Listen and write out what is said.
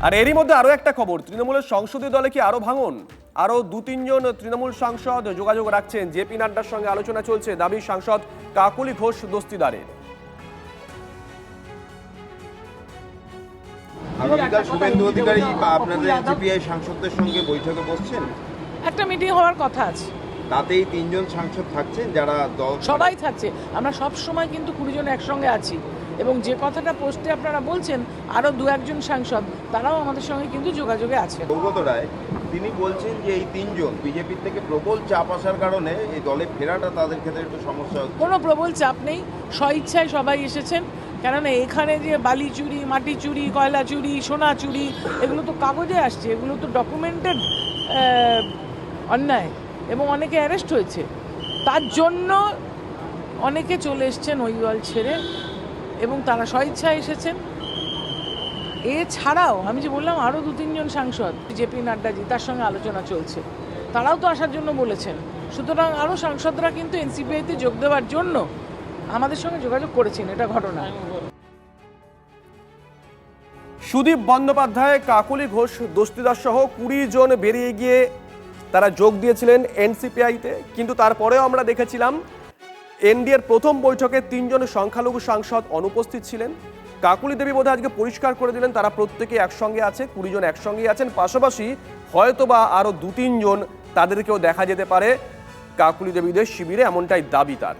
আর এরই মধ্যে আরো একটা খবর, তৃণমূলের সংসদীয় দলে কি আরো ভাঙন? আরো 2-3 জন তৃণমূল সাংসদ যোগাযোগ রাখছেন, জেপি নাড্ডার সঙ্গে আলোচনা চলছে দাবি সাংসদ কাকলি ঘোষ দস্তিদারের। আগামীকাল শুভেন্দু অধিকারী আপনাদের জিপিআই সাংসদদের সঙ্গে বৈঠকে বসছেন, একটা মিটিং হওয়ার কথা আছে, তাতেই 3 জন সাংসদ থাকছেন যারা দল সবাই থাকছে। আমরা সব সময় কিন্তু 20 জন একসঙ্গে আছি, এবং যে কথাটা পোস্টে আপনারা বলছেন আরও 2-1 জন সাংসদ তারাও আমাদের সঙ্গে কিন্তু যোগাযোগে আছে। সৌগত রায় তিনি বলছেন যে এই 3 জন বিজেপির থেকে প্রবল চাপ আসার কারণে এই দলে ফেরাটা তাদের ক্ষেত্রে একটু সমস্যা হচ্ছে। কোনো প্রবল চাপ নেই, স্বইচ্ছায় সবাই এসেছেন। কেননা এখানে যে বালি চুরি, মাটি চুরি, কয়লা চুরি, সোনা চুরি, এগুলো তো কাগজে আসছে, এগুলো তো ডকুমেন্টেড অন্যায়, এবং অনেকে অ্যারেস্ট হয়েছে। তার জন্য অনেকে চলে এসছেন ওই দল ছেড়ে, এবং তারা স্বইচ্ছায় এসেছেন। এছাড়াও আমি যে বললাম আরও 2-3 জন সাংসদ, জেপি নাড্ডাজি, তার সঙ্গে আলোচনা চলছে, তারাও তো আসার জন্য বলেছেন। সুতরাং আরও সাংসদরা কিন্তু এনসিপিআইতে যোগ দেওয়ার জন্য আমাদের সঙ্গে যোগাযোগ করেছেন, এটা ঘটনা। সুদীপ বন্দ্যোপাধ্যায়, কাকলি ঘোষ দস্তিদার সহ 20 জন বেরিয়ে গিয়ে তারা যোগ দিয়েছিলেন এনসিপিআইতে, কিন্তু তারপরেও আমরা দেখেছিলাম এনডিএর প্রথম বৈঠকে 3 জন সংখ্যালঘু সাংসদ অনুপস্থিত ছিলেন। কাকুলি দেবী বোধহয় আজকে পরিষ্কার করে দিলেন তারা প্রত্যেকে একসঙ্গে আছে, 20 জন একসঙ্গেই আছেন। পাশাপাশি হয়তোবা আরো 2-3 জন তাদেরকেও দেখা যেতে পারে কাকুলি দেবীদের শিবিরে, এমনটাই দাবি তার।